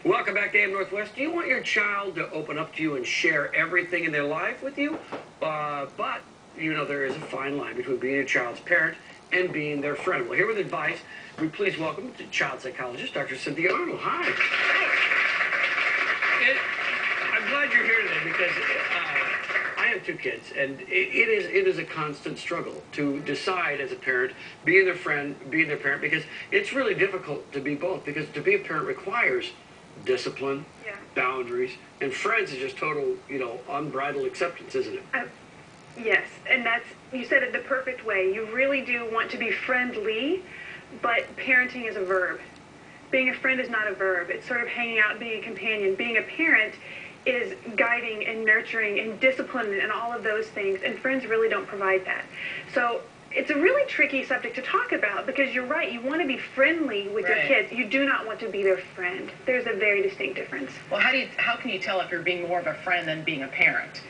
Welcome back to AM Northwest. Do you want your child to open up to you and share everything in their life with you? But, you know, there is a fine line between being a child's parent and being their friend. Well, here with advice, we please welcome child psychologist, Dr. Cynthia Arnold. Hi. I'm glad you're here today because I have 2 kids, and it is a constant struggle to decide as a parent, being their friend, being their parent, because it's really difficult to be both, because to be a parent requires discipline, boundaries, and friends is just total, you know, unbridled acceptance, isn't it? Yes, and you said it the perfect way. You really do want to be friendly, but parenting is a verb. Being a friend is not a verb. It's sort of hanging out, being a companion. Being a parent is guiding and nurturing and discipline and all of those things, and friends really don't provide that. So it's a really tricky subject to talk about because you're right, you want to be friendly with your kids. You do not want to be their friend. There's a very distinct difference. Well, how can you tell if you're being more of a friend than being a parent,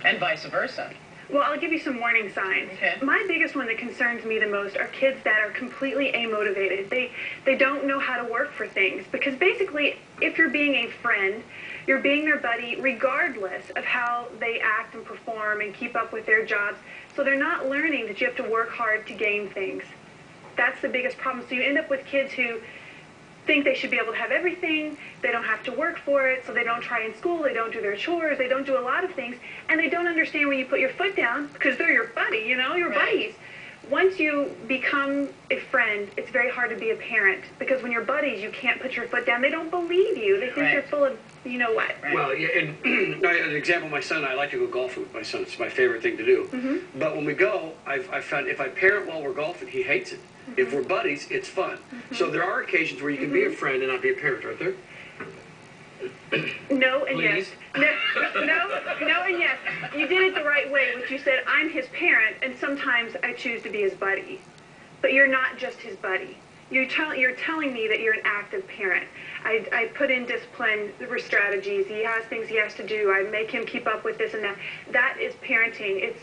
and vice versa? Well, I'll give you some warning signs. Okay. My biggest one that concerns me the most are kids that are completely amotivated. They don't know how to work for things, because basically, if you're being a friend, you're being their buddy regardless of how they act and perform and keep up with their jobs. So they're not learning that you have to work hard to gain things. That's the biggest problem. So you end up with kids who think they should be able to have everything, they don't have to work for it, so they don't try in school, they don't do their chores, they don't do a lot of things, and they don't understand when you put your foot down, because they're your buddy, you know, your buddies. Once you become a friend, it's very hard to be a parent, because when you're buddies, you can't put your foot down. They don't believe you. They think you're full of, you know what. Well, yeah, and an example, my son, I like to go golfing with my son. It's my favorite thing to do. But when we go, I've found if I parent while we're golfing, he hates it. If we're buddies, it's fun. So there are occasions where you can be a friend and not be a parent, aren't there? No and Please? yes. No and yes. You did it the right way, which you said, I'm his parent, and sometimes I choose to be his buddy. But you're not just his buddy. You're telling me that you're an active parent. I put in discipline strategies. He has things he has to do. I make him keep up with this and that. That is parenting. It's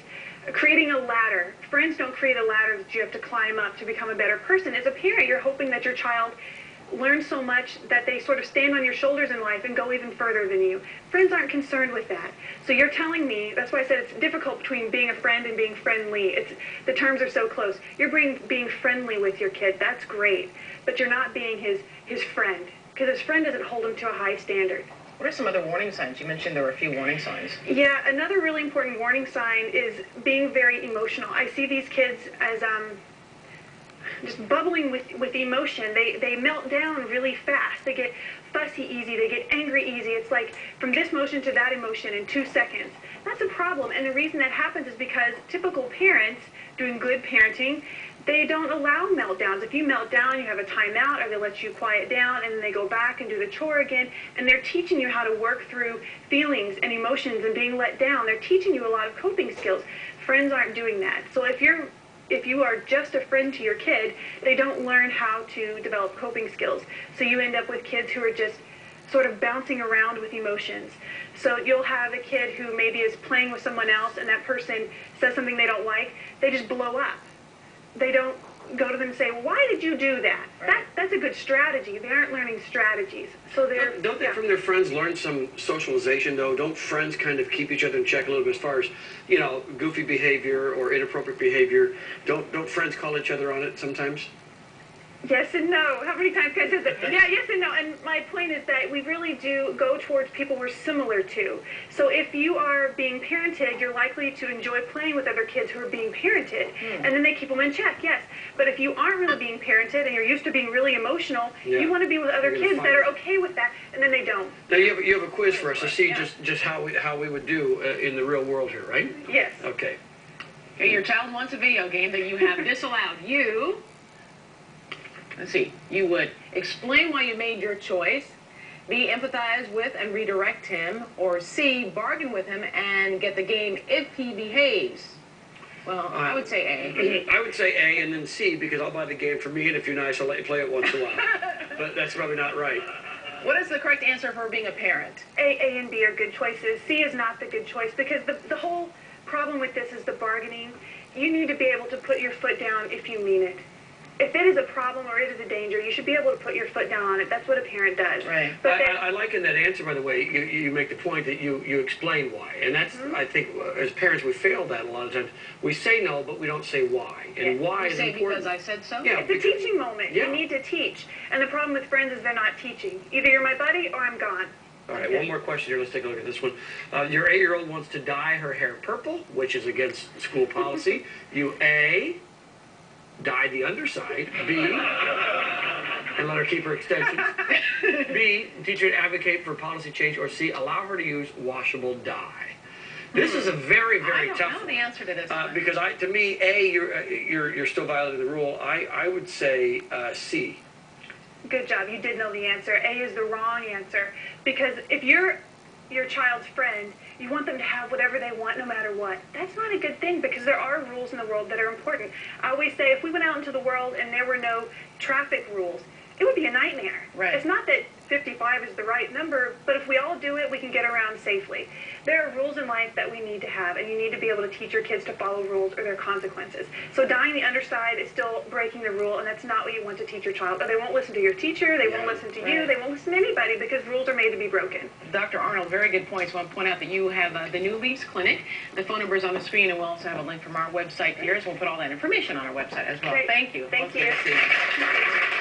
creating a ladder. Friends don't create a ladder that you have to climb up to become a better person. As a parent, you're hoping that your child learn so much that they sort of stand on your shoulders in life and go even further than you. Friends aren't concerned with that. So you're telling me, that's why I said it's difficult between being a friend and being friendly. The terms are so close. You're being friendly with your kid. That's great. But you're not being his friend, because his friend doesn't hold him to a high standard. What are some other warning signs? You mentioned there were a few warning signs. Yeah, another really important warning sign is being very emotional. I see these kids as just bubbling with emotion. They melt down really fast. They get fussy easy. They get angry easy. It's like from this emotion to that emotion in 2 seconds. That's a problem. And the reason that happens is because typical parents doing good parenting, they don't allow meltdowns. If you melt down, you have a timeout, or they let you quiet down, and then they go back and do the chore again. And they're teaching you how to work through feelings and emotions and being let down. They're teaching you a lot of coping skills. Friends aren't doing that. So if you are just a friend to your kid, they don't learn how to develop coping skills. So you end up with kids who are just sort of bouncing around with emotions. So you'll have a kid who maybe is playing with someone else, and that person says something they don't like. They just blow up. They don't go to them and say, why did you do that? That's a good strategy. They aren't learning strategies. So Don't they from their friends learn some socialization, though? Don't friends kind of keep each other in check a little bit as far as, you know, goofy behavior or inappropriate behavior? Don't friends call each other on it sometimes? Yes and no. How many times can I say that? Yeah, yes and no. And my point is that we really do go towards people we're similar to. So if you are being parented, you're likely to enjoy playing with other kids who are being parented. And then they keep them in check, yes. But if you aren't really being parented and you're used to being really emotional, you want to be with other kids that are okay with that, and then they don't. Now, you have a quiz for us to see just how we would do in the real world here, right? Yes. Okay. Okay, your child wants a video game that you have disallowed. Let's see, you would explain why you made your choice, B, empathize with and redirect him, or C, bargain with him and get the game if he behaves. Well, I would say A. I would say A and then C, because I'll buy the game for me, and if you're nice, I'll let you play it once in a while. But that's probably not right. What is the correct answer for being a parent? A and B are good choices. C is not the good choice, because the whole problem with this is the bargaining. You need to be able to put your foot down if you mean it. if it is a problem or it is a danger, you should be able to put your foot down on it. That's what a parent does. Right. But I like in that answer, by the way, you make the point that you explain why. And that's, I think, as parents, we fail that a lot of times. We say no, but we don't say why. And why is say important. because I said so? Yeah, it's a teaching moment. Yeah. You need to teach. And the problem with friends is they're not teaching. Either you're my buddy or I'm gone. All right, one more question here. Let's take a look at this one. Your 8-year-old wants to dye her hair purple, which is against school policy. You, A, dye the underside. B, and let her keep her extensions. B, teach her to advocate for policy change. Or C, allow her to use washable dye. This is a very, very tough I don't know the answer to this one. because to me, A, you're still violating the rule. I would say C. Good job. You did know the answer. A is the wrong answer. Because if you're your child's friend, you want them to have whatever they want no matter what. That's not a good thing because there are rules in the world that are important. I always say if we went out into the world and there were no traffic rules, it would be a nightmare. Right. It's not that 55 is the right number, but if we all do it, we can get around safely. There are rules in life that we need to have, and you need to be able to teach your kids to follow rules or there are consequences. So dyeing the underside is still breaking the rule, and that's not what you want to teach your child. Or they won't listen to your teacher, they won't listen to you, they won't listen to anybody because rules are made to be broken. Dr. Arnold, very good points. I want to point out that you have the New Leaves Clinic. The phone number is on the screen, and we'll also have a link from our website here, so we'll put all that information on our website as well. Great. Thank you. Thank Well, it's good you. to see you.